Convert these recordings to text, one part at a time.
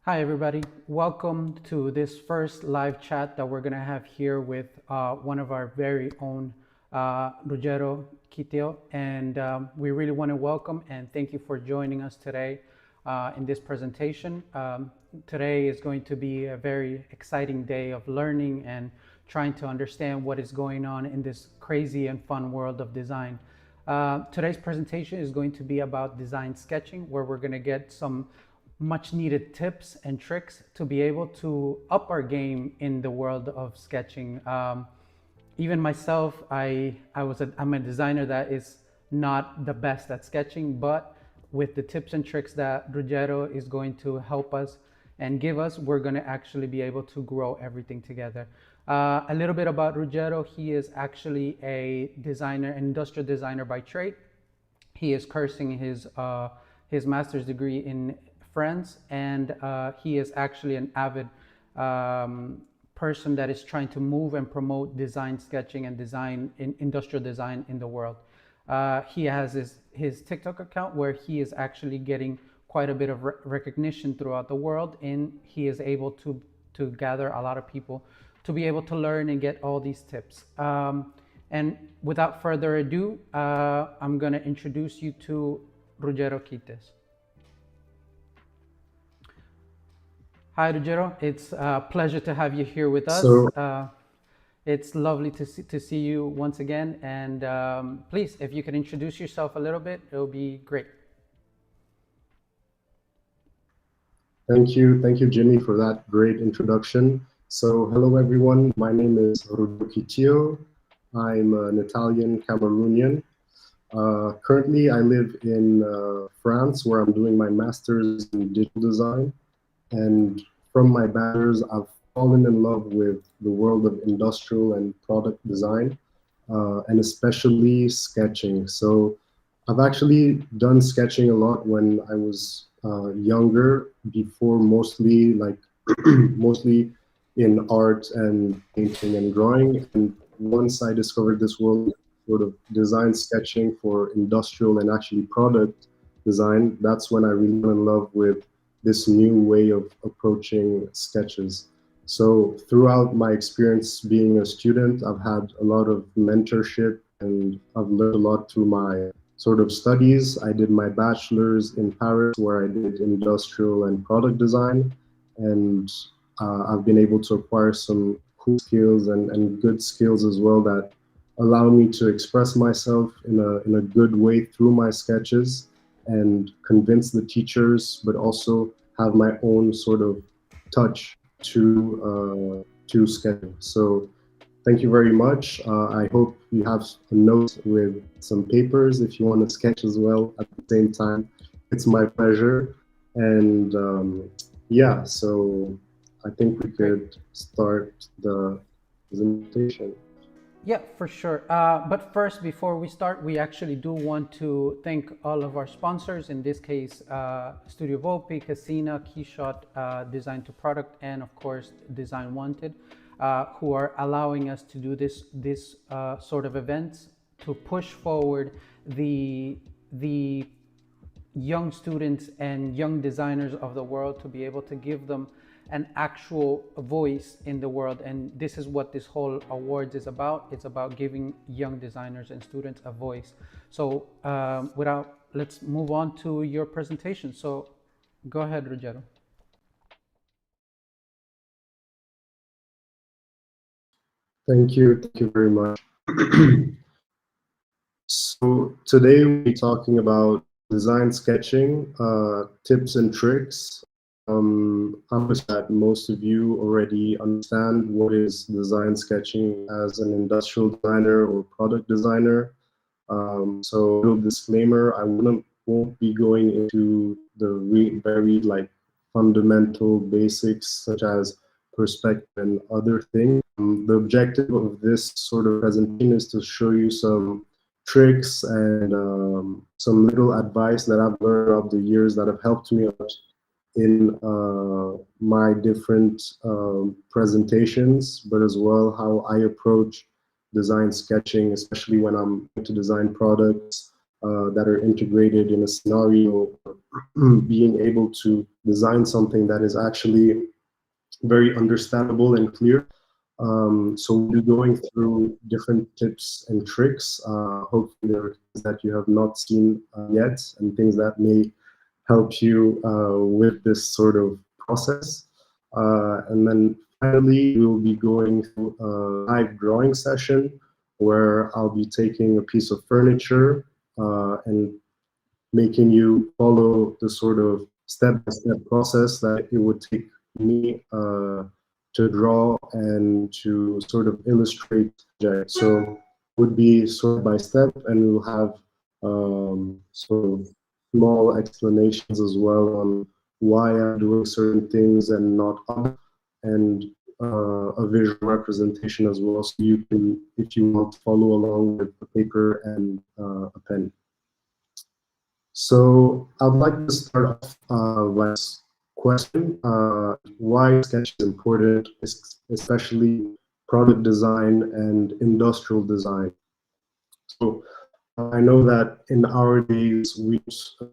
Hi, everybody. Welcome to this first live chat that we're going to have here with one of our very own, Ruggero Kitio. And we really want to welcome and thank you for joining us today in this presentation. Today is going to be a very exciting day of learning and trying to understand what is going on in this crazy and fun world of design. Today's presentation is going to be about design sketching, where we're going to get some much needed tips and tricks to be able to up our game in the world of sketching. Even myself, I'm a designer that is not the best at sketching, but with the tips and tricks that Ruggero is going to help us and give us, we're going to actually be able to grow everything together. A little bit about Ruggero. He is actually a designer, an industrial designer by trade. He is cursing his master's degree in France, and he is actually an avid person that is trying to move and promote design sketching and industrial design in the world. He has his TikTok account where he is actually getting quite a bit of recognition throughout the world, and he is able to gather a lot of people to be able to learn and get all these tips. And without further ado, I'm going to introduce you to Ruggero Kitio. Hi, Ruggero. It's a pleasure to have you here with us. It's lovely to see you once again. And please, if you can introduce yourself a little bit, it'll be great. Thank you, Jimmy, for that great introduction. So, hello, everyone. My name is Ruggero Kitio. I'm an Italian Cameroonian. Currently, I live in France, where I'm doing my master's in digital design. And from my bachelor's, I've fallen in love with the world of industrial and product design, and especially sketching. So I've actually done sketching a lot when I was younger, before mostly mostly in art and painting and drawing. And once I discovered this world, sort of design sketching for industrial and actually product design, that's when I really fell in love with this new way of approaching sketches. So throughout my experience being a student, I've had a lot of mentorship and I've learned a lot through my sort of studies. I did my bachelor's in Paris, where I did industrial and product design. And I've been able to acquire some cool skills and good skills as well that allow me to express myself in a good way through my sketches and convince the teachers, but also have my own sort of touch to sketching. So thank you very much. I hope you have a note with some papers if you want to sketch as well at the same time. It's my pleasure. And yeah, so I think we could start the presentation. Yeah, for sure. But first, before we start, we actually do want to thank all of our sponsors. In this case, Studio Volpi, Casina, Keyshot, Design to Product, and of course, Design Wanted, who are allowing us to do this sort of events to push forward the young students and young designers of the world, to be able to give them an actual voice in the world. And this is what this whole awards is about. It's about giving young designers and students a voice. So let's move on to your presentation. So go ahead, Ruggero. Thank you very much. So today we'll be talking about design sketching, tips and tricks. I'm sure that most of you already understand what is design sketching as an industrial designer or product designer. So a little disclaimer, I won't be going into the very fundamental basics such as perspective and other things. The objective of this sort of presentation is to show you some tricks and some little advice that I've learned throughout the years that have helped me out in my different presentations, but as well how I approach design sketching, especially when I'm to design products, that are integrated in a scenario, being able to design something that is actually very understandable and clear. So we'll be going through different tips and tricks. Hopefully there are things that you have not seen yet and things that may help you with this sort of process. And then finally, we'll be going through a live drawing session where I'll be taking a piece of furniture and making you follow the sort of step-by-step process that it would take me to draw and to sort of illustrate the project. So it would be step by step, and we'll have sort of small explanations as well on why I'm doing certain things and not others, and a visual representation as well, so you can, if you want, follow along with a paper and a pen. So I'd like to start off with a question, why sketch is important, especially product design and industrial design. So I know that in our days, we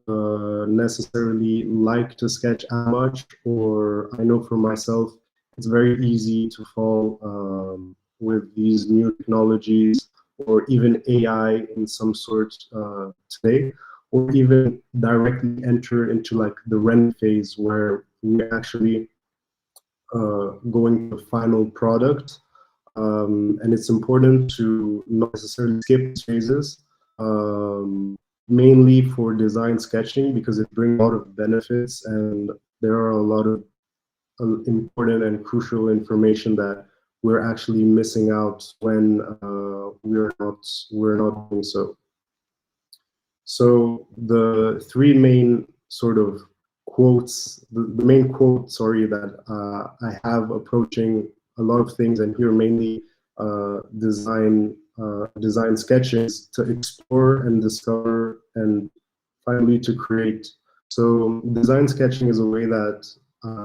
don't necessarily like to sketch as much, or I know for myself, it's very easy to fall with these new technologies or even AI in some sort today, or even directly enter into like the render phase where we're actually going to the final product. And it's important to not necessarily skip these phases, mainly for design sketching, because it brings a lot of benefits and there are a lot of important and crucial information that we're actually missing out when we're not doing so. So the three main sort of quotes, the main quote, sorry, that I have approaching a lot of things, and here mainly design sketches, to explore and discover and finally to create. So design sketching is a way that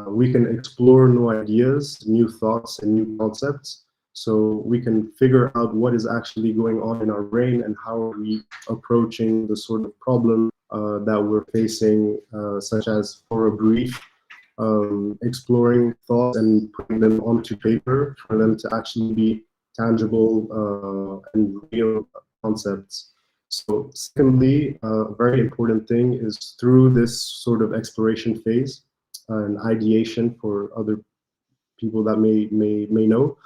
we can explore new ideas, new thoughts, and new concepts. So we can figure out what is actually going on in our brain and how are we approaching the sort of problem that we're facing, such as for a brief, exploring thoughts and putting them onto paper for them to actually be tangible and real concepts. So secondly, a very important thing is through this sort of exploration phase and ideation, for other people that may know,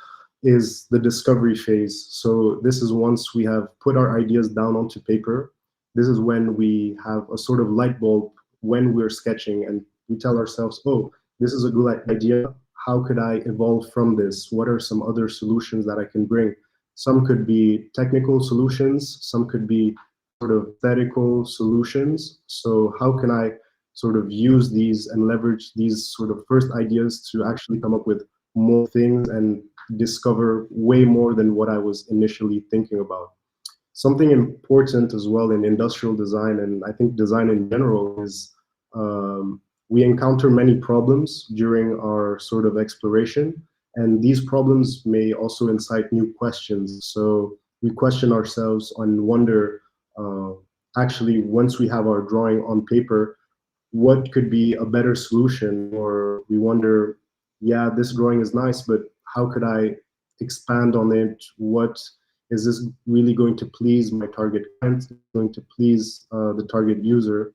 is the discovery phase. So this is once we have put our ideas down onto paper. This is when we have a sort of light bulb when we're sketching, and we tell ourselves, oh, this is a good idea. How could I evolve from this? What are some other solutions that I can bring? Some could be technical solutions, some could be sort of aesthetical solutions. So how can I sort of use these and leverage these sort of first ideas to actually come up with more things and discover way more than what I was initially thinking about. Something important as well in industrial design, and I think design in general, is we encounter many problems during our sort of exploration, and these problems may also incite new questions. So we question ourselves and wonder, actually, once we have our drawing on paper, what could be a better solution? Or we wonder, yeah, this drawing is nice, but how could I expand on it? What is this really going to please my target client? Is it going to please the target user?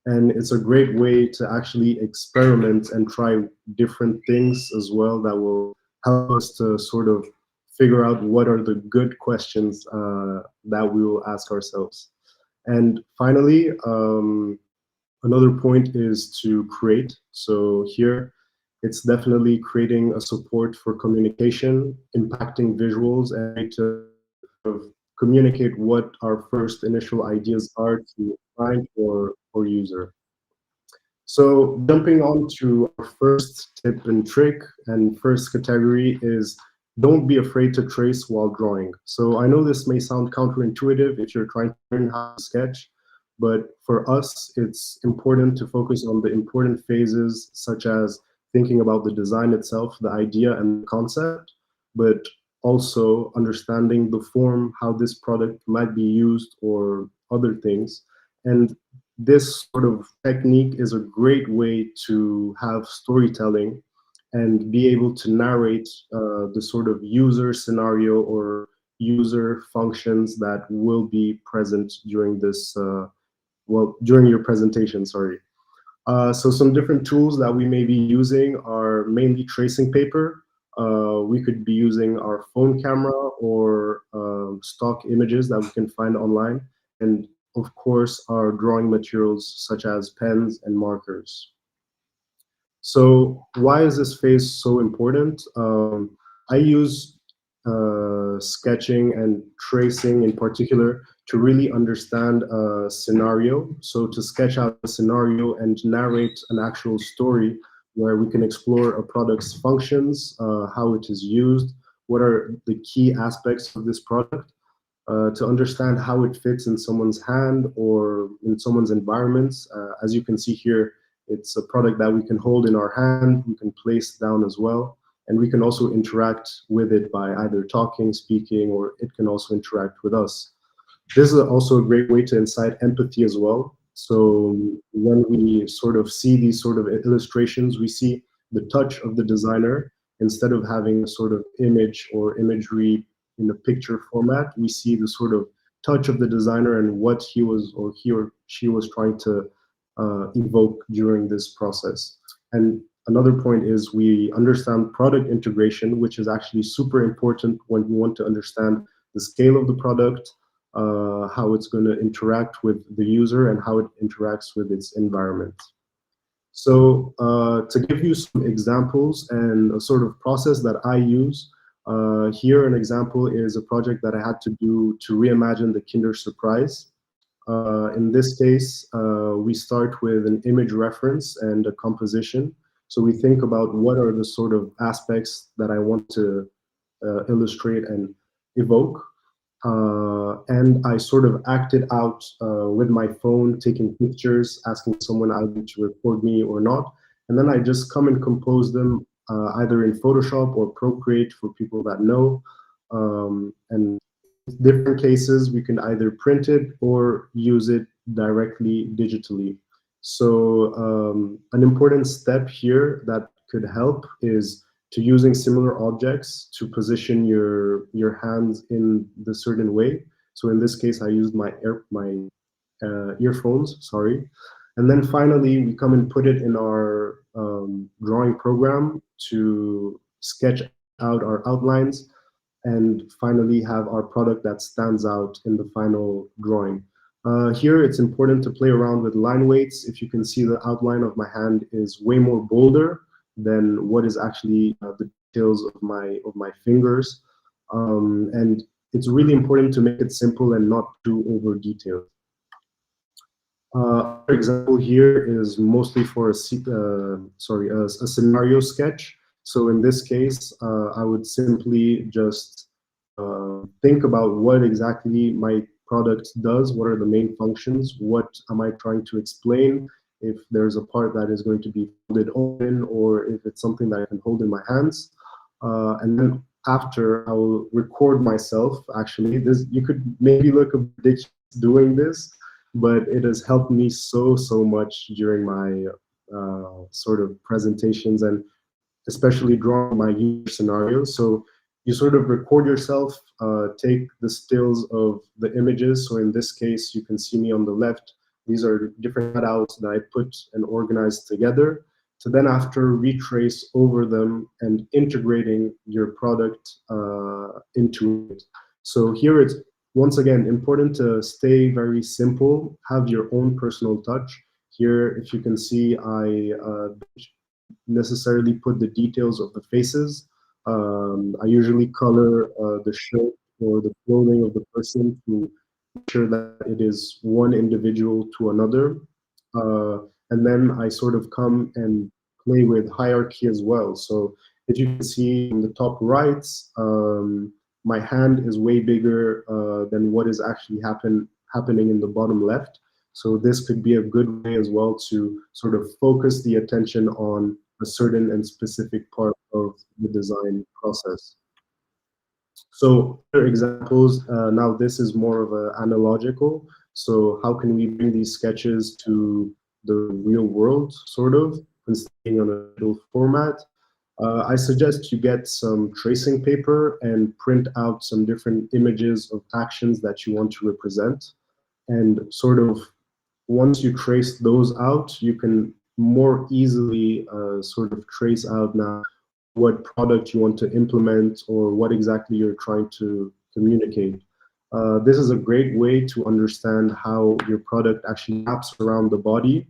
And it's a great way to actually experiment and try different things as well that will help us to sort of figure out what are the good questions that we will ask ourselves. And finally, another point is to create. So here, it's definitely creating a support for communication, impacting visuals, and to communicate what our first initial ideas are to client or user. So jumping on to our first tip and trick, and first category is don't be afraid to trace while drawing. So I know this may sound counterintuitive if you're trying to learn how to sketch, but for us, it's important to focus on the important phases, such as thinking about the design itself, the idea and the concept, but also understanding the form, how this product might be used, or other things. And this sort of technique is a great way to have storytelling and be able to narrate the sort of user scenario or user functions that will be present during this, during your presentation, sorry. So some different tools that we may be using are mainly tracing paper. We could be using our phone camera or stock images that we can find online. And of course, our drawing materials such as pens and markers. So why is this phase so important? I use sketching and tracing in particular to really understand a scenario. So to sketch out a scenario and narrate an actual story where we can explore a product's functions, how it is used, what are the key aspects of this product, to understand how it fits in someone's hand or in someone's environments. As you can see here, it's a product that we can hold in our hand, we can place down as well, and we can also interact with it by either talking, speaking, or it can also interact with us. This is also a great way to incite empathy as well. So when we sort of see these sort of illustrations, we see the touch of the designer. Instead of having a sort of image or imagery in a picture format, we see the sort of touch of the designer and what he was or he or she was trying to evoke during this process. And another point is we understand product integration, which is actually super important when we want to understand the scale of the product, how it's going to interact with the user, and how it interacts with its environment. So to give you some examples and a sort of process that I use, here an example is a project that I had to do to reimagine the Kinder Surprise. In this case, we start with an image reference and a composition. So we think about what are the sort of aspects that I want to illustrate and evoke. And I sort of acted out with my phone, taking pictures, asking someone either to record me or not. And then I just come and compose them either in Photoshop or Procreate for people that know. And in different cases, we can either print it or use it directly digitally. So an important step here that could help is to using similar objects to position your hands in the certain way. So in this case, I used my earphones, sorry. And then finally, we come and put it in our drawing program to sketch out our outlines and finally have our product that stands out in the final drawing. Here, it's important to play around with line weights. If you can see, the outline of my hand is way more bolder than what is actually the details of my fingers. And it's really important to make it simple and not too over detailed. Another example here is mostly for a scenario sketch. So in this case, I would simply just think about what exactly my product does, what are the main functions, what am I trying to explain, if there's a part that is going to be folded open, or if it's something that I can hold in my hands. And then after, I will record myself. Actually, this, you could maybe look ridiculous doing this, but it has helped me so much during my sort of presentations, and especially drawing my user scenarios. So you sort of record yourself, take the stills of the images. So in this case, you can see me on the left. These are different cutouts that I put and organized together to then after retrace over them and integrating your product into it. So here it's, once again, important to stay very simple, have your own personal touch. Here, if you can see, I necessarily put the details of the faces. I usually color the shirt or the clothing of the person to make sure that it is one individual to another. And then I sort of come and play with hierarchy as well. So if you can see in the top right, my hand is way bigger than what is actually happening in the bottom left. So this could be a good way as well to sort of focus the attention on a certain and specific part of the design process. So other examples, now this is more of an analogical. So how can we bring these sketches to the real world, sort of, instead of being on a digital format? I suggest you get some tracing paper and print out some different images of actions that you want to represent. And sort of once you trace those out, you can more easily sort of trace out now what product you want to implement or what exactly you're trying to communicate. This is a great way to understand how your product actually maps around the body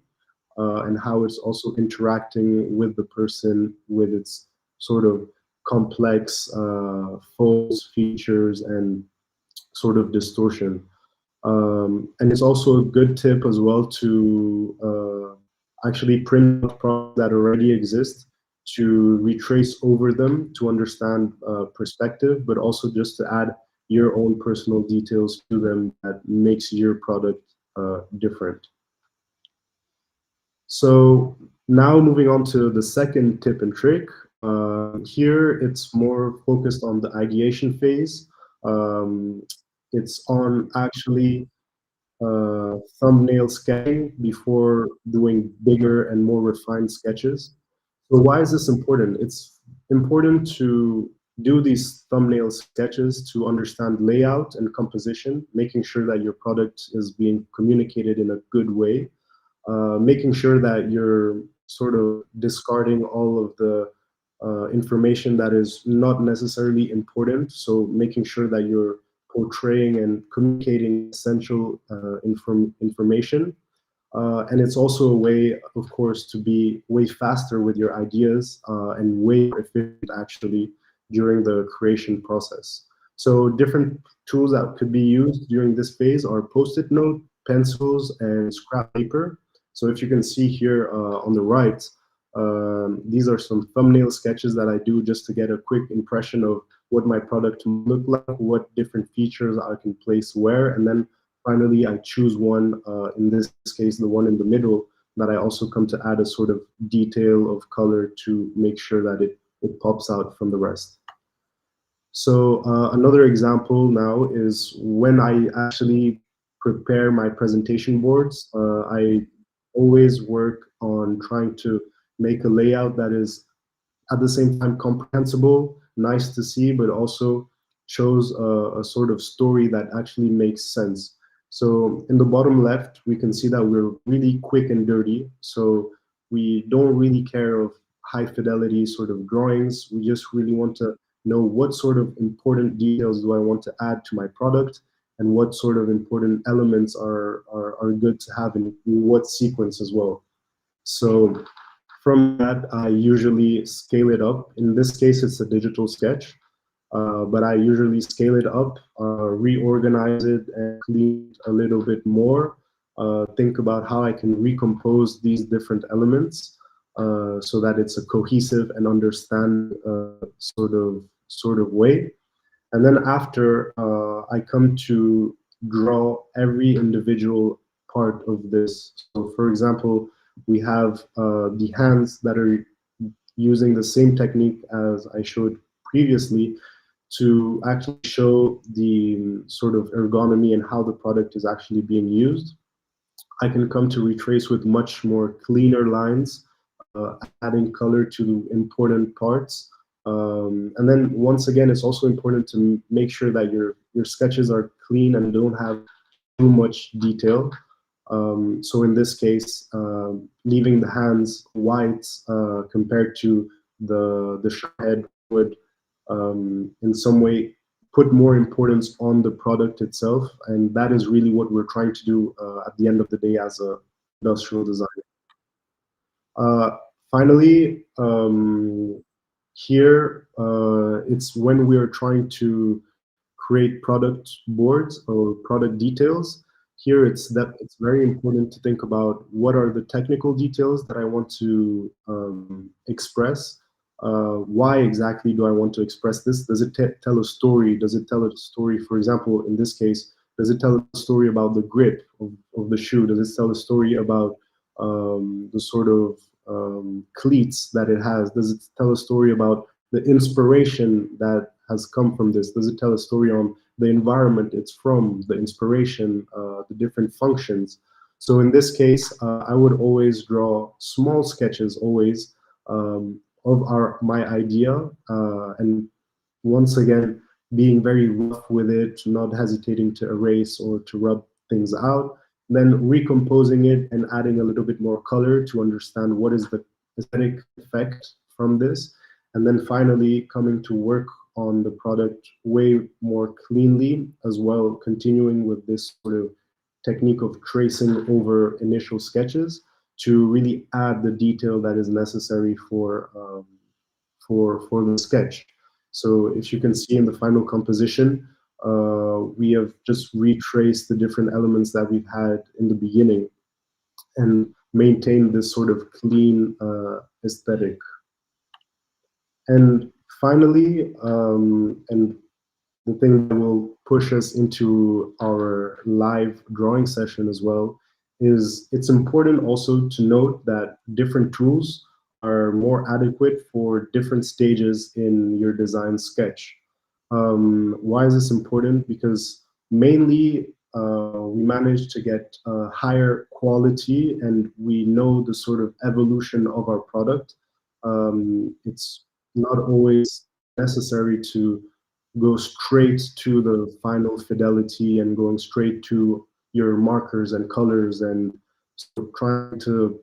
and how it's also interacting with the person with its sort of complex folds, features, and sort of distortion. And it's also a good tip as well to actually print out products that already exist, to retrace over them to understand perspective, but also just to add your own personal details to them that makes your product different. So now moving on to the second tip and trick. Here it's more focused on the ideation phase. It's on actually thumbnail sketching before doing bigger and more refined sketches. So why is this important? It's important to do these thumbnail sketches to understand layout and composition, making sure that your product is being communicated in a good way, making sure that you're sort of discarding all of the information that is not necessarily important. So making sure that you're portraying and communicating essential information. And it's also a way, of course, to be way faster with your ideas and way more efficient actually during the creation process. So different tools that could be used during this phase are Post-it note, pencils, and scrap paper. So if you can see here on the right, these are some thumbnail sketches that I do just to get a quick impression of what my product look like, what different features I can place where, and then finally I choose one, in this case, the one in the middle, that I also come to add a sort of detail of color to make sure that it pops out from the rest. So another example now is when I actually prepare my presentation boards, I always work on trying to make a layout that is at the same time comprehensible, nice to see, but also shows a sort of story that actually makes sense. So in the bottom left, we can see that we're really quick and dirty. So we don't really care of high fidelity sort of drawings. We just really want to know what sort of important details do I want to add to my product and what sort of important elements are good to have in what sequence as well. So from that, I usually scale it up. In this case, it's a digital sketch, but I usually scale it up, reorganize it, and clean it a little bit more. Think about how I can recompose these different elements so that it's a cohesive and understand sort of way. And then after, I come to draw every individual part of this. So for example, we have the hands that are using the same technique as I showed previously to actually show the sort of ergonomy and how the product is actually being used. I can come to retrace with much more cleaner lines, adding color to important parts. And then once again, it's also important to make sure that your sketches are clean and don't have too much detail. So in this case, leaving the hands white compared to the head would in some way put more importance on the product itself, and that is really what we're trying to do at the end of the day as a industrial designer. Finally, here it's when we are trying to create product boards or product details. Here it's very important to think about what are the technical details that I want to express. Why exactly do I want to express this? Does it tell a story? Does it tell a story, for example, in this case, does it tell a story about the grip of the shoe? Does it tell a story about the sort of cleats that it has? Does it tell a story about the inspiration that has come from this? Does it tell a story on the environment it's from, the inspiration, the different functions. So in this case, I would always draw small sketches always of my idea, and once again, being very rough with it, not hesitating to erase or to rub things out, then recomposing it and adding a little bit more color to understand what is the aesthetic effect from this, and then finally coming to work on the product way more cleanly as well, continuing with this sort of technique of tracing over initial sketches to really add the detail that is necessary for the sketch. So if you can see in the final composition, we have just retraced the different elements that we've had in the beginning and maintained this sort of clean aesthetic. And finally, and the thing that will push us into our live drawing session as well, is it's important also to note that different tools are more adequate for different stages in your design sketch. Why is this important? Because mainly we managed to get higher quality and we know the sort of evolution of our product. It's not always necessary to go straight to the final fidelity and going straight to your markers and colors and sort of trying to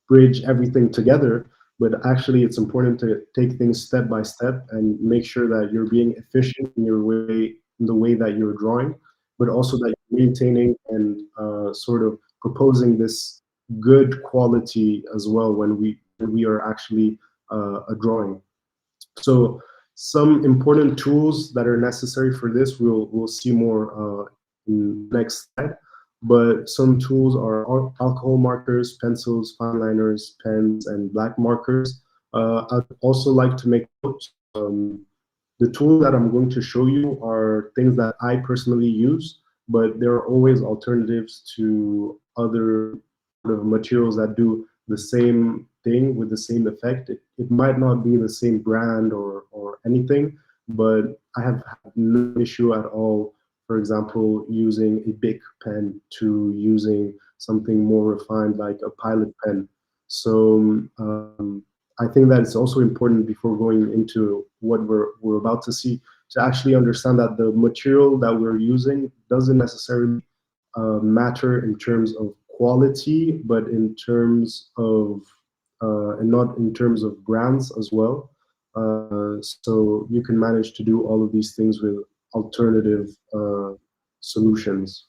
bridge everything together. But actually, it's important to take things step by step and make sure that you're being efficient in in the way that you're drawing, but also that you're maintaining and sort of proposing this good quality as well when we are actually a drawing. So some important tools that are necessary for this, we'll see more in the next slide. But some tools are alcohol markers, pencils, fine liners, pens, and black markers. I'd also like to make note, the tools that I'm going to show you are things that I personally use, but there are always alternatives to other sort of materials that do the same thing with the same effect. It might not be the same brand or anything, but I have had no issue at all, for example, using a big pen to using something more refined like a pilot pen. So I think that it's also important before going into what we're about to see to actually understand that the material that we're using doesn't necessarily matter in terms of quality, but in terms of and not in terms of brands as well. So you can manage to do all of these things with alternative solutions.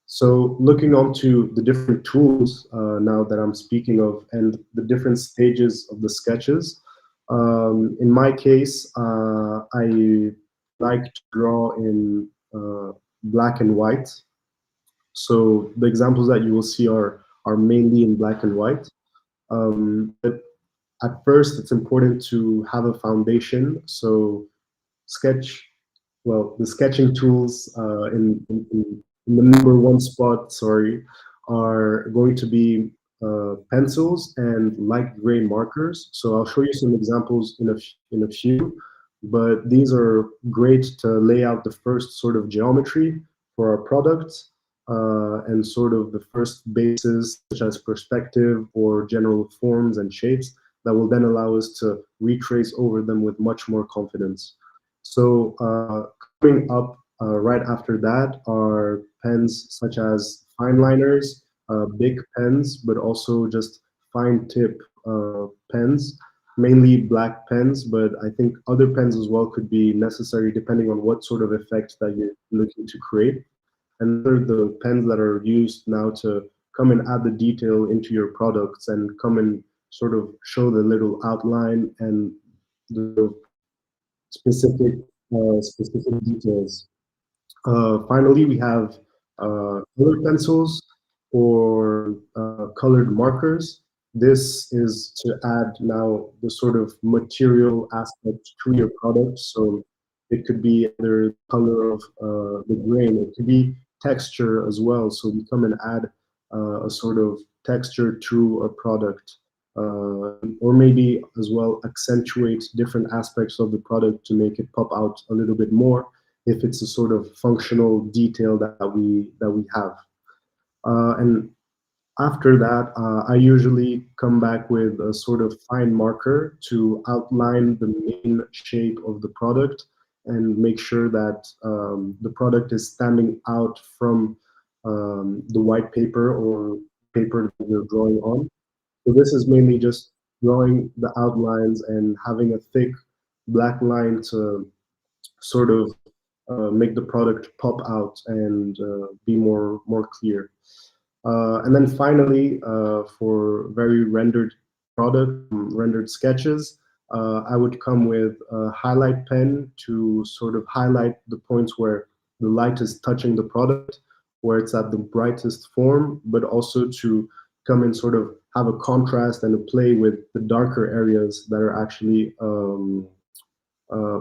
So looking onto the different tools now that I'm speaking of and the different stages of the sketches, in my case, I like to draw in black and white. So the examples that you will see are mainly in black and white. But at first, it's important to have a foundation. So the sketching tools in the number one spot, sorry, are going to be pencils and light gray markers. So I'll show you some examples in a few, but these are great to lay out the first sort of geometry for our product and sort of the first bases such as perspective or general forms and shapes that will then allow us to retrace over them with much more confidence. So coming up right after that are pens such as fine liners, big pens, but also just fine tip pens, mainly black pens, but I think other pens as well could be necessary depending on what sort of effect that you're looking to create. And they're the pens that are used now to come and add the detail into your products and come and sort of show the little outline and the specific details. Finally, we have colored pencils or colored markers. This is to add now the sort of material aspect to your product. So it could be either color of the grain, it could be texture as well. So we come and add a sort of texture to a product. Or maybe as well accentuate different aspects of the product to make it pop out a little bit more. if it's a sort of functional detail that we have. And after that, I usually come back with a sort of fine marker to outline the main shape of the product and make sure that the product is standing out from the white paper or paper that you're drawing on. So this is mainly just drawing the outlines and having a thick black line to sort of make the product pop out and be more clear. And then finally, for very rendered rendered sketches, I would come with a highlight pen to sort of highlight the points where the light is touching the product, where it's at the brightest form, but also to come and sort of have a contrast and a play with the darker areas that are actually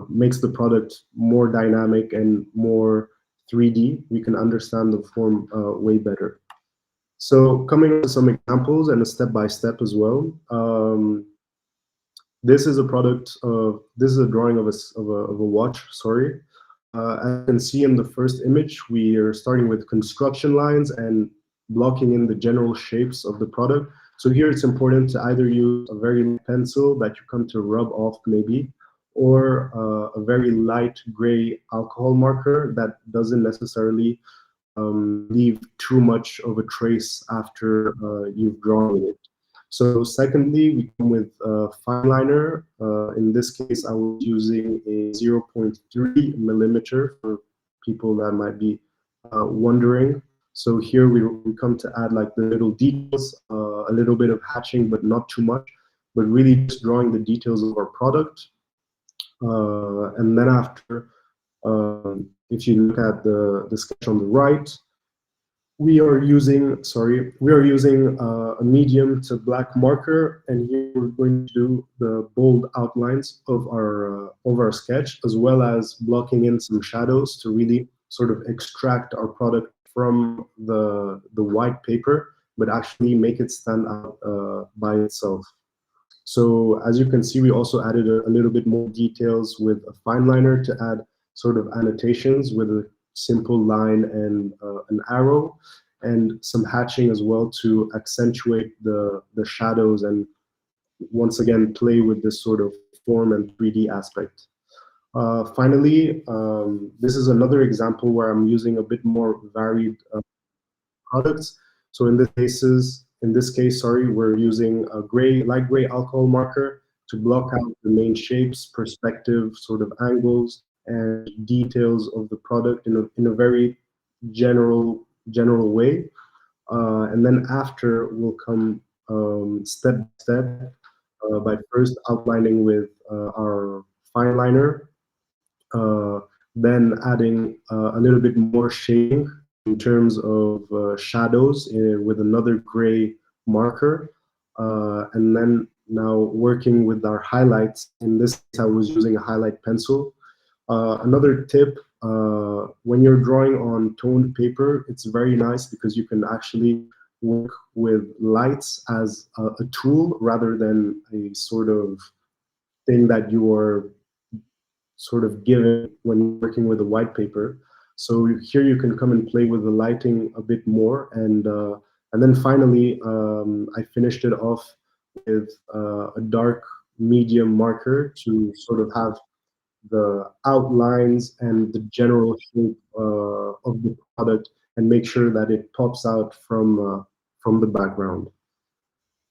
makes the product more dynamic and more 3D. We can understand the form way better. So coming on to some examples and a step-by-step as well. This is a this is a drawing of a watch, sorry. As you can see in the first image, we are starting with construction lines and blocking in the general shapes of the product. So here it's important to either use a very light pencil that you come to rub off maybe, or a very light gray alcohol marker that doesn't necessarily leave too much of a trace after you've drawn it. So secondly, we come with a fine liner. In this case, I was using a 0.3 millimeter for people that might be wondering. So here we come to add like the little details, a little bit of hatching, but not too much, but really just drawing the details of our product. And then after, if you look at the sketch on the right, we are using a medium to black marker, and here we're going to do the bold outlines of our sketch, as well as blocking in some shadows to really sort of extract our product from the white paper, but actually make it stand out by itself. So as you can see, we also added a little bit more details with a fine liner to add sort of annotations with a simple line and an arrow, and some hatching as well to accentuate the shadows and once again play with this sort of form and 3D aspect. Finally, this is another example where I'm using a bit more varied products. So in this case, sorry, we're using a light gray alcohol marker to block out the main shapes, perspective, sort of angles, and details of the product in a very general way. And then after we'll come step by step by first outlining with our fine liner, then adding a little bit more shading in terms of shadows with another gray marker, and then now working with our highlights. In this case, I was using a highlight pencil. Another tip, when you're drawing on toned paper, it's very nice because you can actually work with lights as a tool rather than a sort of thing that you are sort of given when working with a white paper. So here you can come and play with the lighting a bit more, and then finally I finished it off with a dark medium marker to sort of have the outlines and the general shape of the product and make sure that it pops out from the background.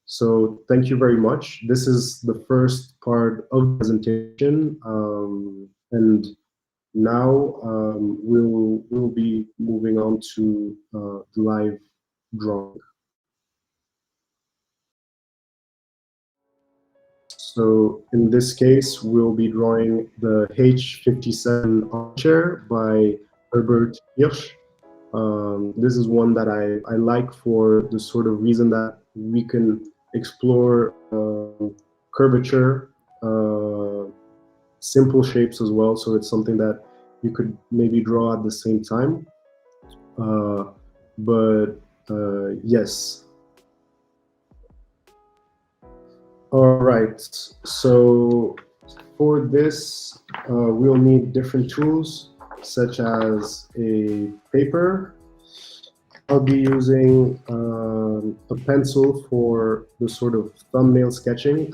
So thank you very much. This is the first part of the presentation, and now we'll be moving on to the live drawing. So in this case, we'll be drawing the H57 armchair by Herbert Hirsch. This is one that I like for the sort of reason that we can explore curvature, simple shapes as well. So it's something that you could maybe draw at the same time. Yes. All right. So for this, we'll need different tools. such as a paper. I'll be using a pencil for the sort of thumbnail sketching.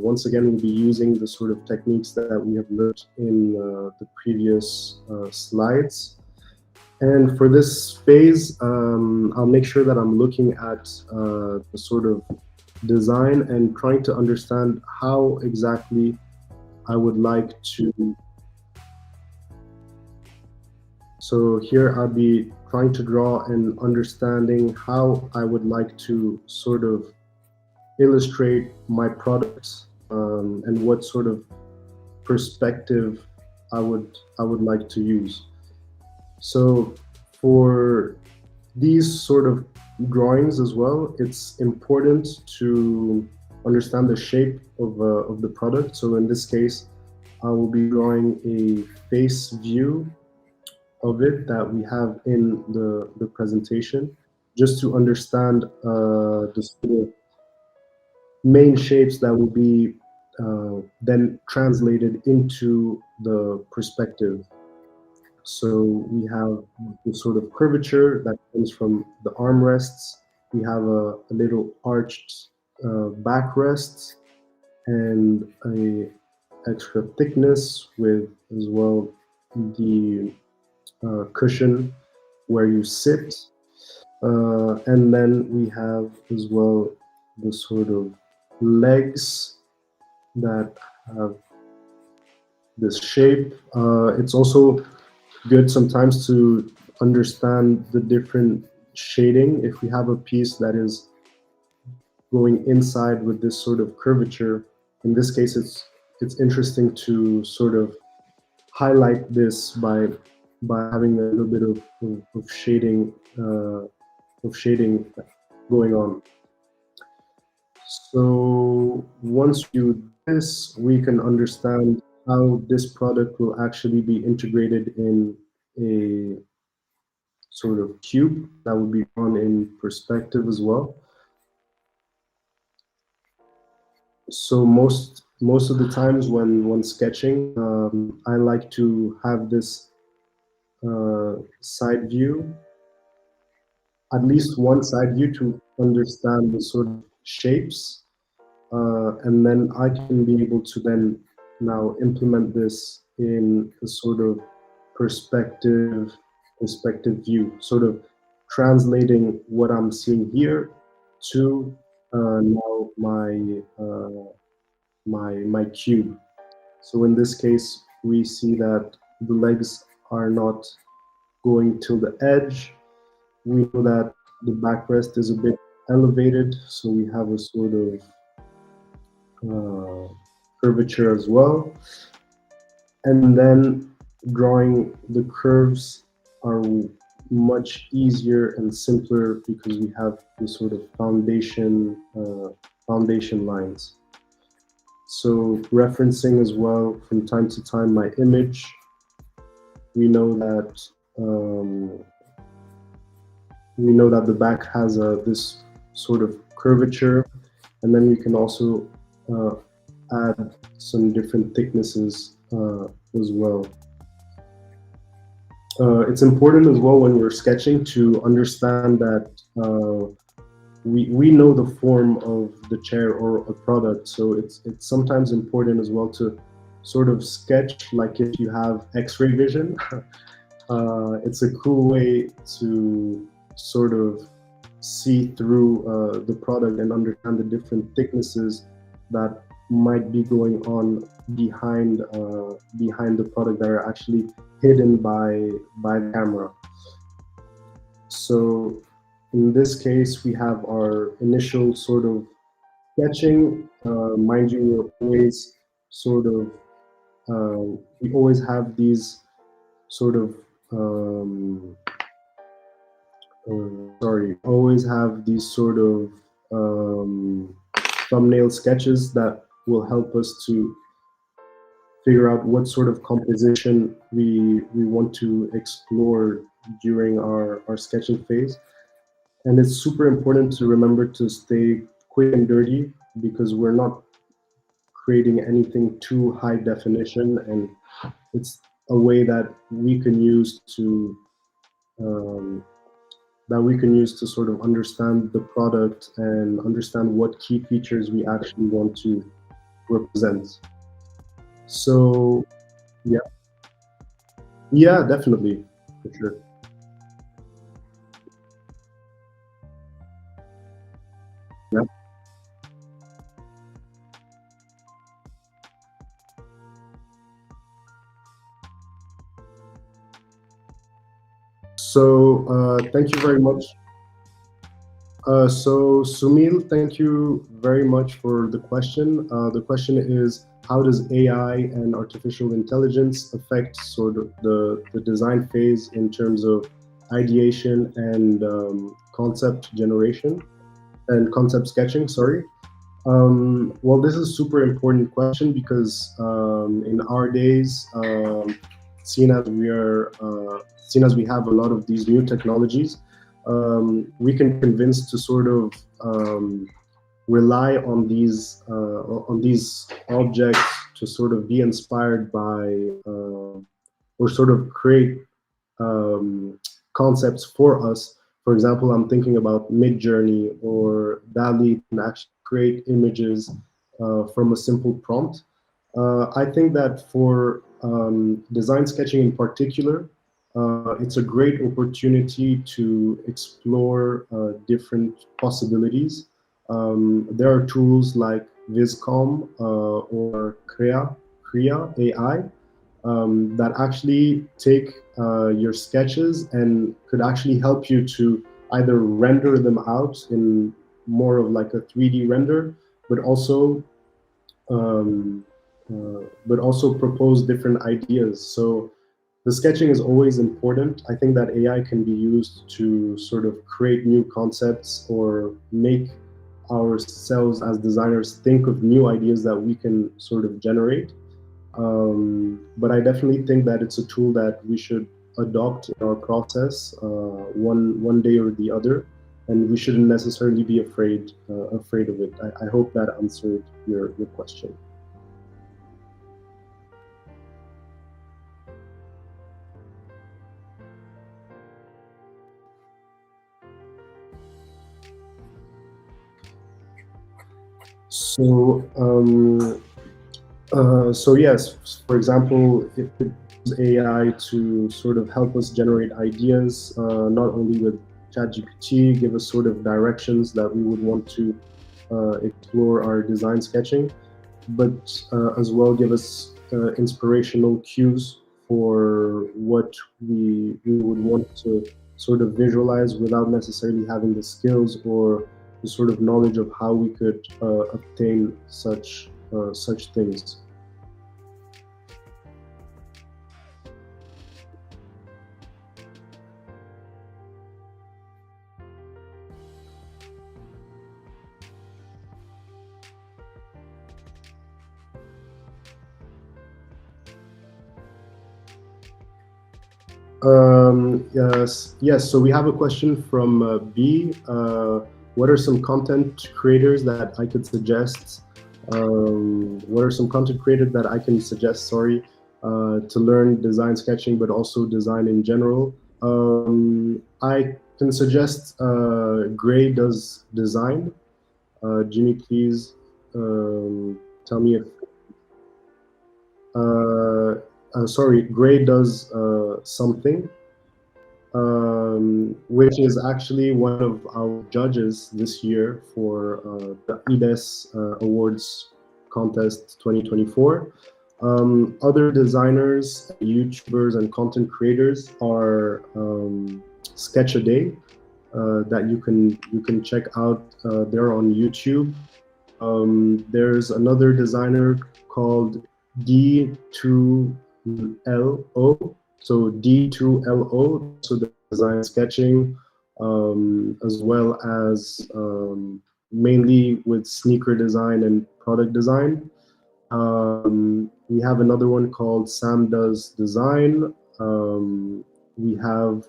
Once again, we'll be using the sort of techniques that we have learned in the previous slides. And for this phase, I'll make sure that I'm looking at the sort of design and trying to understand how exactly I would like to. So here I'll be trying to draw and understanding how I would like to sort of illustrate my products and what sort of perspective I would like to use. So for these sort of drawings as well, it's important to understand the shape of the product. So in this case, I will be drawing a face view of it that we have in the presentation, just to understand the sort of main shapes that will be then translated into the perspective. So we have the sort of curvature that comes from the armrests. We have a little arched backrest and a extra thickness with as well the cushion where you sit. And then we have as well the sort of legs that have this shape. It's also good sometimes to understand the different shading. If we have a piece that is going inside with this sort of curvature, in this case, it's interesting to sort of highlight this by having a little bit of shading going on. So once you do this, we can understand how this product will actually be integrated in a sort of cube that will be drawn in perspective as well. So most of the times when sketching, I like to have this side view, at least one side view, to understand the sort of shapes, and then I can be able to then now implement this in a sort of perspective view, sort of translating what I'm seeing here to now my cube. So in this case, we see that the legs are not going till the edge. We know that the backrest is a bit elevated, so we have a sort of curvature as well. And then drawing the curves are much easier and simpler because we have the sort of foundation lines. So referencing as well from time to time my image, we know that the back has this sort of curvature, and then we can also add some different thicknesses as well. It's important as well when we're sketching to understand that we know the form of the chair or a product, so it's sometimes important as well to sort of sketch like if you have X-ray vision. It's a cool way to sort of see through the product and understand the different thicknesses that might be going on behind the product that are actually hidden by the camera. So in this case, we have our initial sort of sketching. Mind you, we're always sort of we always have these sort of always have these sort of thumbnail sketches that will help us to figure out what sort of composition we want to explore during our sketching phase. And it's super important to remember to stay quick and dirty, because we're not creating anything too high definition, and it's a way that we can use to sort of understand the product and understand what key features we actually want to represent. So yeah, definitely, for sure. Yeah. So thank you very much. So Sumil, thank you very much for the question. The question is, how does AI and artificial intelligence affect sort of the design phase in terms of ideation and concept generation and concept sketching? Sorry. Well, this is a super important question because in our days, seeing as seeing as we have a lot of these new technologies, we can convince to sort of rely on these objects to sort of be inspired by or sort of create concepts for us. For example, I'm thinking about Midjourney or DALI can actually create images from a simple prompt. I think that for design sketching in particular, it's a great opportunity to explore different possibilities. There are tools like Viscom or Crea AI that actually take your sketches and could actually help you to either render them out in more of like a 3D render, but also propose different ideas. So the sketching is always important. I think that AI can be used to sort of create new concepts or make ourselves as designers think of new ideas that we can sort of generate. But I definitely think that it's a tool that we should adopt in our process one day or the other, and we shouldn't necessarily be afraid of it. I hope that answered your question. So so yes, for example, if it uses AI to sort of help us generate ideas, not only with ChatGPT, give us sort of directions that we would want to explore our design sketching, but as well give us inspirational cues for what we would want to sort of visualize without necessarily having the skills or the sort of knowledge of how we could obtain such things. Yes. So we have a question from B. What are some content creators that I could suggest? What are some content creators that I can suggest? Sorry, to learn design sketching, but also design in general. I can suggest Gray Does Design. Jimmy, please tell me if. Sorry, Gray Does Something. Which is actually one of our judges this year for the IDES Awards contest 2024. Other designers, YouTubers, and content creators are Sketch a Day that you can check out. They're on YouTube. There's another designer called D2LO. So D2LO, so the design sketching, as well as mainly with sneaker design and product design. We have another one called Sam Does Design. We have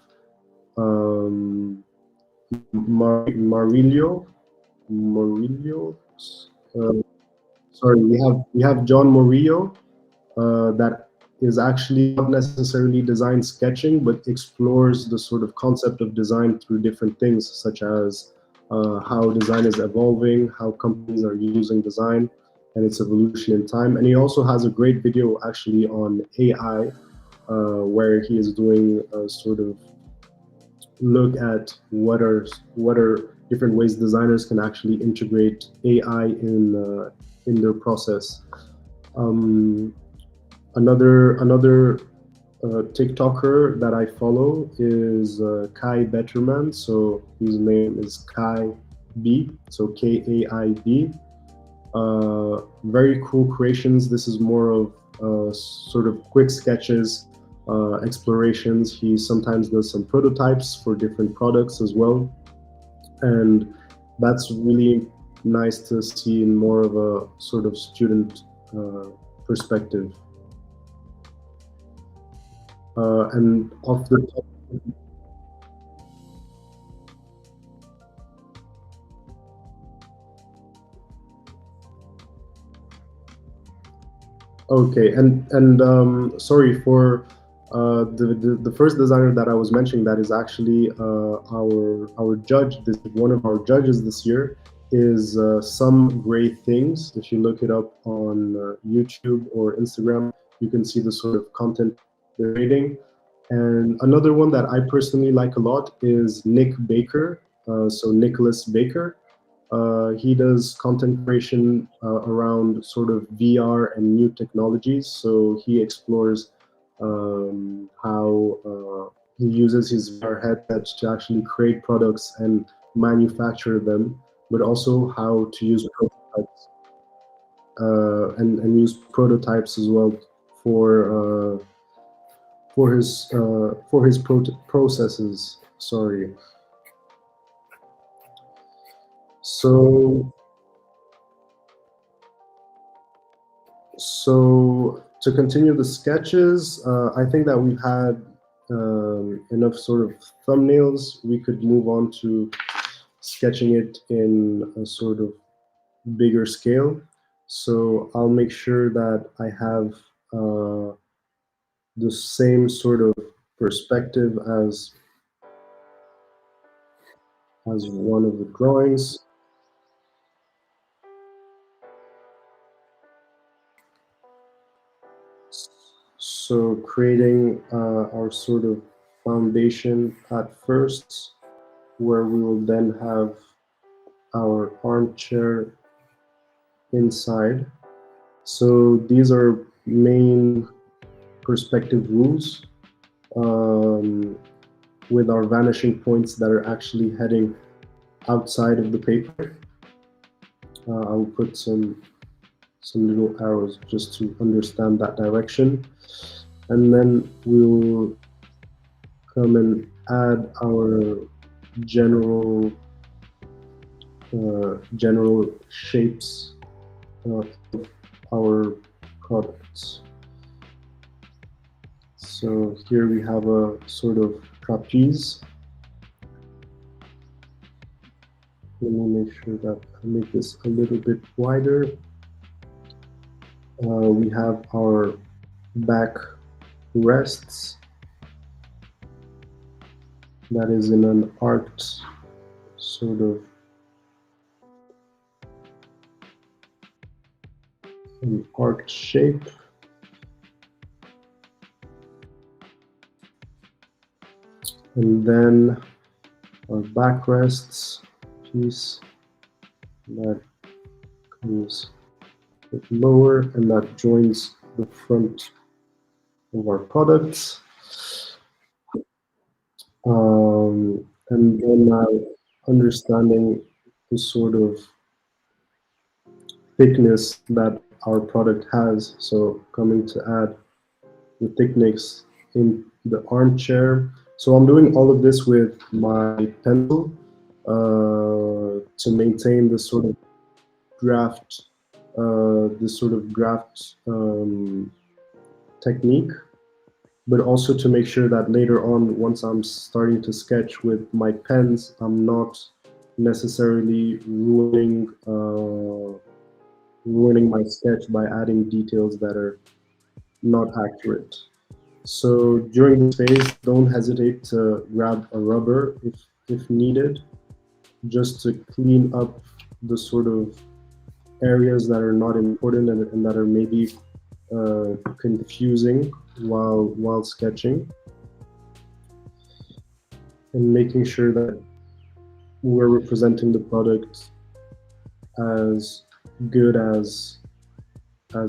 Marilio. Murillo. Uh, Sorry, we have John Murillo that is actually not necessarily design sketching, but explores the sort of concept of design through different things, such as how design is evolving, how companies are using design, and its evolution in time. And he also has a great video actually on AI, where he is doing a sort of look at what are different ways designers can actually integrate AI in their process. Um, another TikToker that I follow is Kai Betterman. So his name is Kai B. So KAIB. Very cool creations. This is more of sort of quick sketches, explorations. He sometimes does some prototypes for different products as well. And that's really nice to see in more of a sort of student perspective. And off the top, okay, and sorry for the first designer that I was mentioning. That is actually our judge. This one of our judges this year is Some Gray Things. If you look it up on YouTube or Instagram, you can see the sort of content they're rating. And another one that I personally like a lot is Nick Baker. So Nicholas Baker. He does content creation around sort of VR and new technologies. So he explores how he uses his VR headsets to actually create products and manufacture them, but also how to use prototypes and use prototypes as well for for his processes. Sorry. So So to continue the sketches, I think that we've had enough sort of thumbnails. We could move on to sketching it in a sort of bigger scale. So I'll make sure that I have the same sort of perspective as one of the drawings. So creating our sort of foundation at first, where we will then have our armchair inside. So these are main perspective rules, with our vanishing points that are actually heading outside of the paper. I'll put some little arrows just to understand that direction. And then we'll come and add our general general shapes of our products. So here we have a sort of trapeze. Let me make sure that I make this a little bit wider. We have our back rests. That is in an arced sort of an arced shape. And then our backrests piece that comes a bit lower and that joins the front of our products. And then understanding the sort of thickness that our product has. So coming to add the thickness in the armchair. So I'm doing all of this with my pencil to maintain this sort of draft, technique, but also to make sure that later on, once I'm starting to sketch with my pens, I'm not necessarily ruining my sketch by adding details that are not accurate. So during this phase, don't hesitate to grab a rubber if needed, just to clean up the sort of areas that are not important and that are maybe confusing while sketching, and making sure that we're representing the product as good as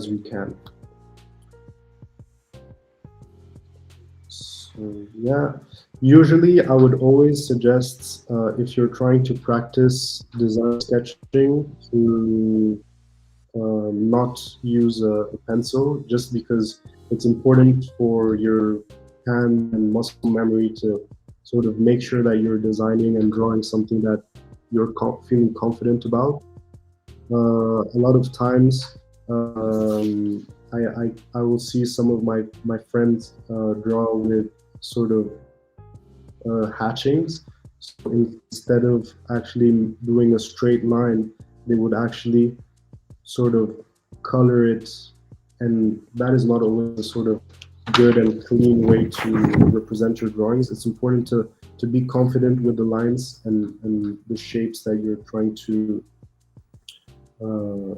we can. So yeah, usually I would always suggest if you're trying to practice design sketching to not use a pencil, just because it's important for your hand and muscle memory to sort of make sure that you're designing and drawing something that you're feeling confident about. A lot of times, I will see some of my friends draw with sort of hatchings. So instead of actually doing a straight line, they would actually sort of color it, and that is not always a sort of good and clean way to represent your drawings. It's important to be confident with the lines and the shapes that you're uh,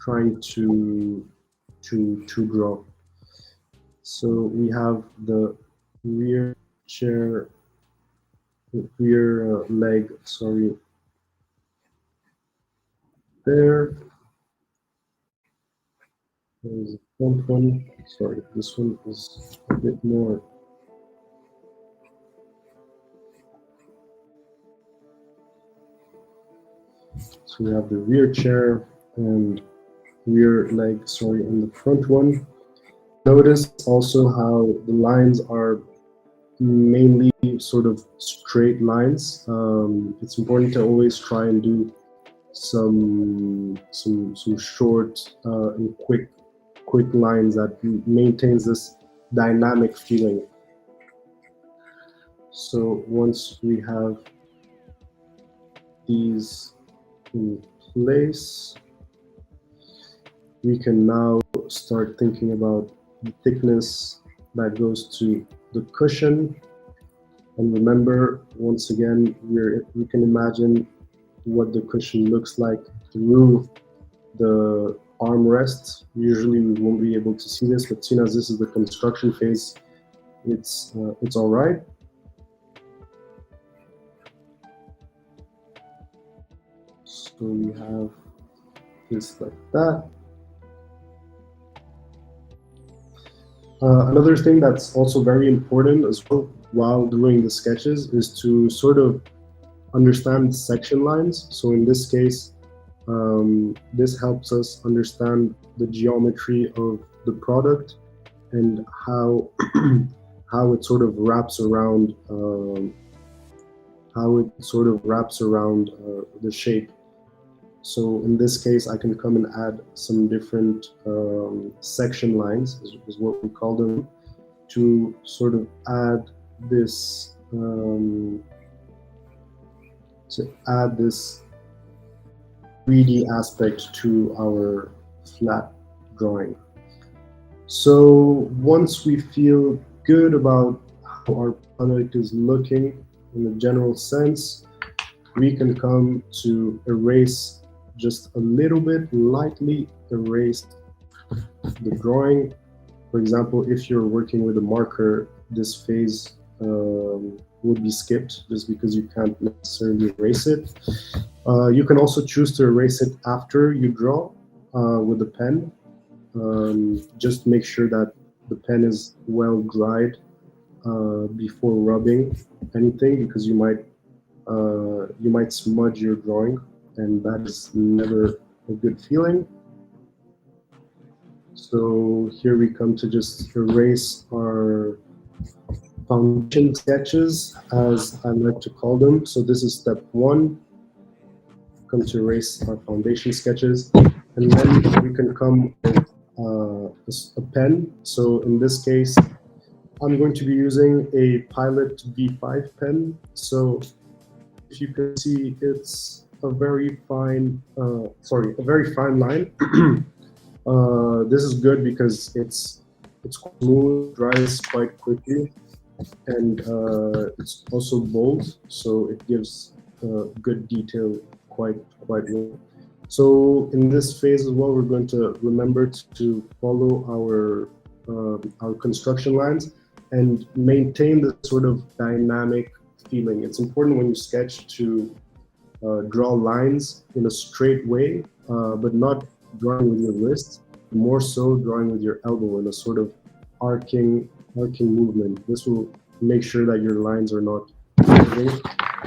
trying to draw. So we have the rear chair, rear leg, sorry, there. There's a front one. Sorry, this one is a bit more. So we have the rear chair and rear leg, sorry, in the front one. Notice also how the lines are mainly sort of straight lines. It's important to always try and do some short and quick lines that maintains this dynamic feeling. So once we have these in place, we can now start thinking about the thickness that goes to the cushion. And remember, once again, we can imagine what the cushion looks like through the armrest. Usually we won't be able to see this, but seeing as this is the construction phase, it's all right. So we have this like that. Another thing that's also very important as well while doing the sketches is to sort of understand section lines. So in this case, this helps us understand the geometry of the product and how how it sort of wraps around the shape. So in this case, I can come and add some different section lines, is what we call them, to sort of add this 3D aspect to our flat drawing. So once we feel good about how our product is looking in a general sense, we can come to erase just a little bit, lightly erase the drawing. For example, if you're working with a marker, this phase would be skipped just because you can't necessarily erase it. You can also choose to erase it after you draw with the pen. Just make sure that the pen is well dried before rubbing anything, because you might smudge your drawing, and that is never a good feeling. So here we come to just erase our foundation sketches, as I like to call them. So this is step one. Come to erase our foundation sketches, and then we can come with a pen. So in this case, I'm going to be using a Pilot V5 pen. So if you can see, it's a very fine, a very fine line. This is good because it's it's smooth, dries quite quickly, and it's also bold, so it gives good detail quite well. So in this phase as well, we're going to remember to follow our construction lines and maintain this sort of dynamic feeling. It's important when you sketch to draw lines in a straight way, but not drawing with your wrist, more so drawing with your elbow in a sort of arcing movement. This will make sure that your lines are not moving.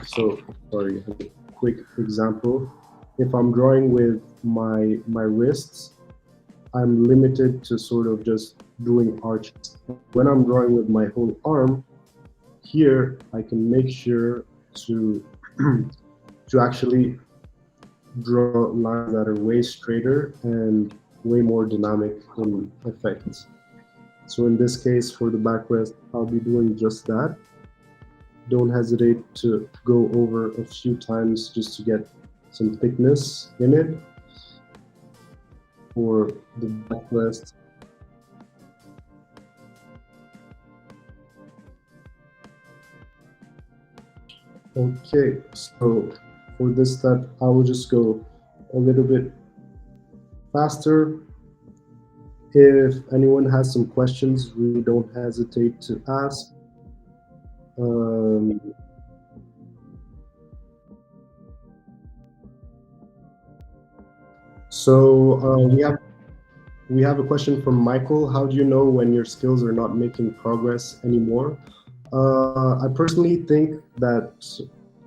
So, sorry, a quick example. If I'm drawing with my wrists, I'm limited to sort of just doing arches. When I'm drawing with my whole arm, here I can make sure to to actually draw lines that are way straighter and way more dynamic in effects. So in this case, for the backrest, I'll be doing just that. Don't hesitate to go over a few times just to get some thickness in it. For the backrest, okay, so for this step, I will just go a little bit faster. If anyone has some questions, really don't hesitate to ask. Um, we have a question from Michael. How do you know when your skills are not making progress anymore? I personally think that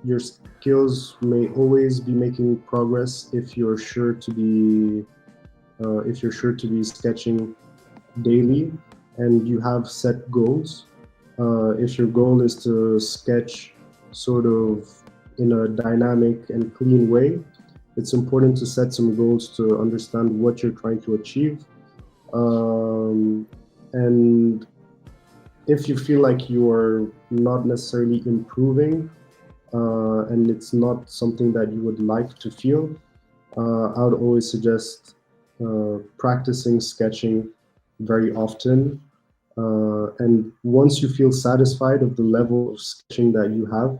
your skills may always be making progress if you're sure to be sketching daily and you have set goals. If your goal is to sketch sort of in a dynamic and clean way, it's important to set some goals to understand what you're trying to achieve. And if you feel like you are not necessarily improving and it's not something that you would like to feel, I would always suggest practicing sketching very often. And once you feel satisfied of the level of sketching that you have,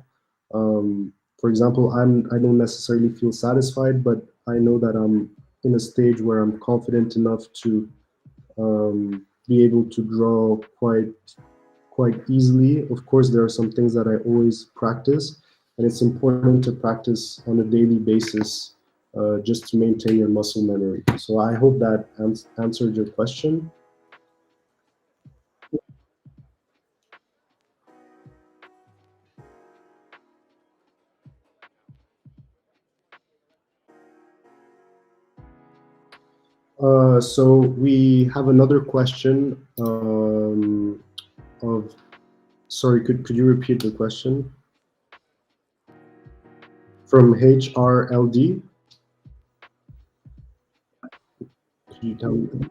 for example, I don't necessarily feel satisfied, but I know that I'm in a stage where I'm confident enough to be able to draw quite easily. Of course, there are some things that I always practice, and it's important to practice on a daily basis just to maintain your muscle memory. So I hope that answered your question. So we have another question of, sorry, could you repeat the question? From HRLD, could you tell me?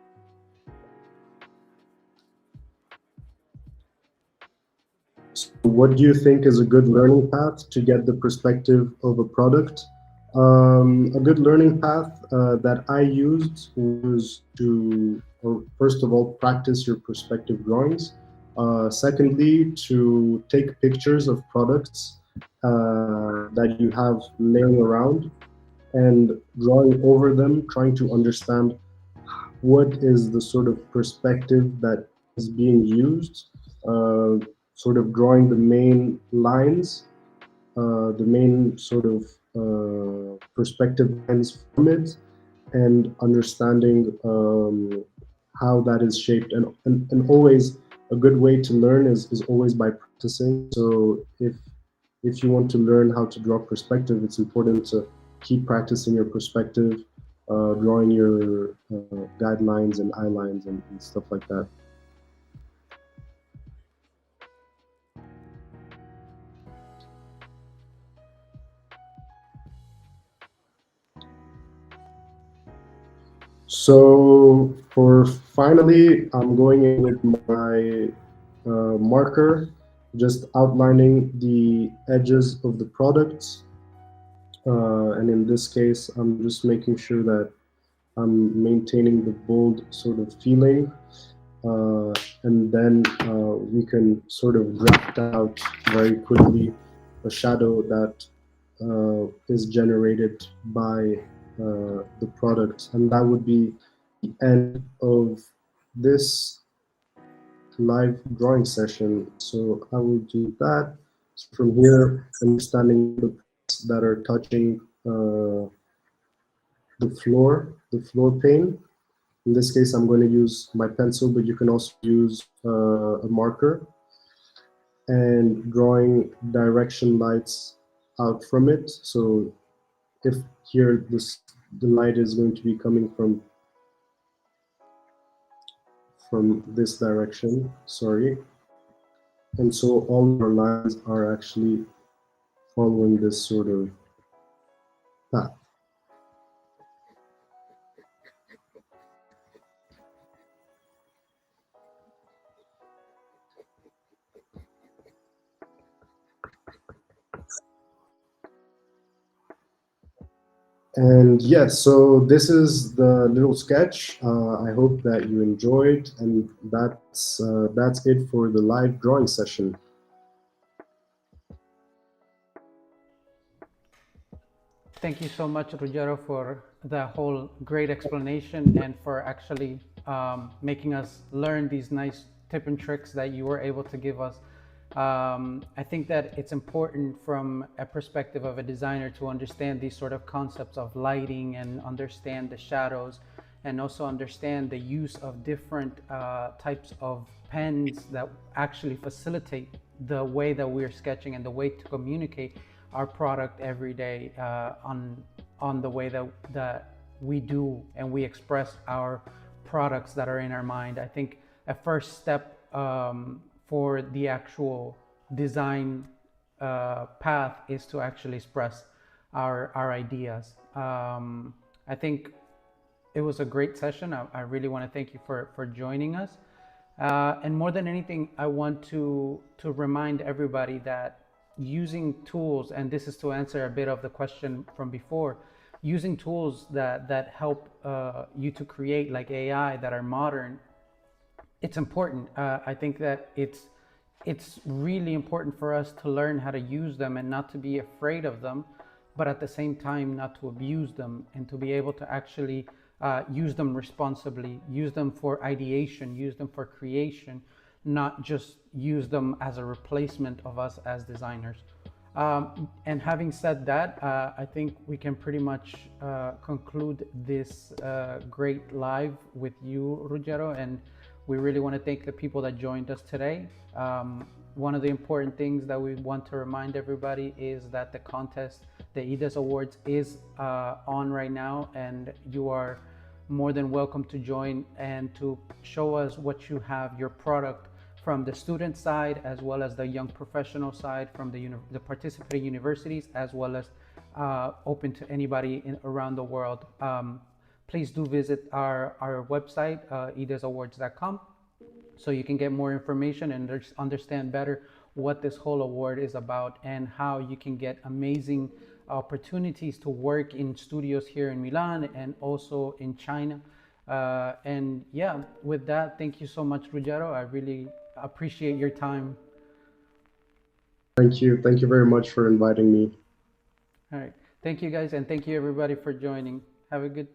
So what do you think is a good learning path to get the perspective of a product? A good learning path that I used was to, or first of all, practice your perspective drawings. Secondly, to take pictures of products that you have laying around and drawing over them, trying to understand what is the sort of perspective that is being used, sort of drawing the main lines, the main sort of perspective lines from it, and understanding how that is shaped. And always a good way to learn is always by practicing. So if you want to learn how to draw perspective, it's important to keep practicing your perspective, drawing your guidelines and eye lines and stuff like that. So for finally, I'm going in with my marker, just outlining the edges of the product. And in this case, I'm just making sure that I'm maintaining the bold sort of feeling. and then we can sort of draft out very quickly a shadow that is generated by the product, and that would be the end of this live drawing session. So I will do that. So from here, understanding the parts that are touching the floor pane. In this case, I'm going to use my pencil, but you can also use a marker, and drawing direction lights out from it. So if here the light is going to be coming from this direction, sorry. And so all of our lines are actually following this sort of path. And yes, so this is the little sketch. I hope that you enjoyed, and that's it for the live drawing session. Thank you so much, Ruggero, for the whole great explanation and for actually making us learn these nice tip and tricks that you were able to give us. I think that it's important from a perspective of a designer to understand these sort of concepts of lighting and understand the shadows, and also understand the use of different types of pens that actually facilitate the way that we're sketching and the way to communicate our product every day on the way that we do and we express our products that are in our mind. I think a first step for the actual design path is to actually express our ideas. I think it was a great session. I really want to thank you for joining us. And more than anything, I want to remind everybody that using tools, and this is to answer a bit of the question from before, using tools that help you to create, like AI, that are modern, it's important. I think that it's really important for us to learn how to use them and not to be afraid of them, but at the same time not to abuse them, and to be able to actually use them responsibly, use them for ideation, use them for creation, not just use them as a replacement of us as designers. And having said that, I think we can pretty much conclude this great live with you, Ruggero, and we really want to thank the people that joined us today. One of the important things that we want to remind everybody is that the contest, the IDES Awards, is on right now, and you are more than welcome to join and to show us what you have, your product, from the student side as well as the young professional side, from the participating universities, as well as open to anybody around the world. Please do visit our website, idesawards.com, so you can get more information and understand better what this whole award is about, and how you can get amazing opportunities to work in studios here in Milan and also in China. And yeah, with that, thank you so much, Ruggero. I really appreciate your time. Thank you very much for inviting me. All right, thank you guys, and thank you everybody for joining. Have a good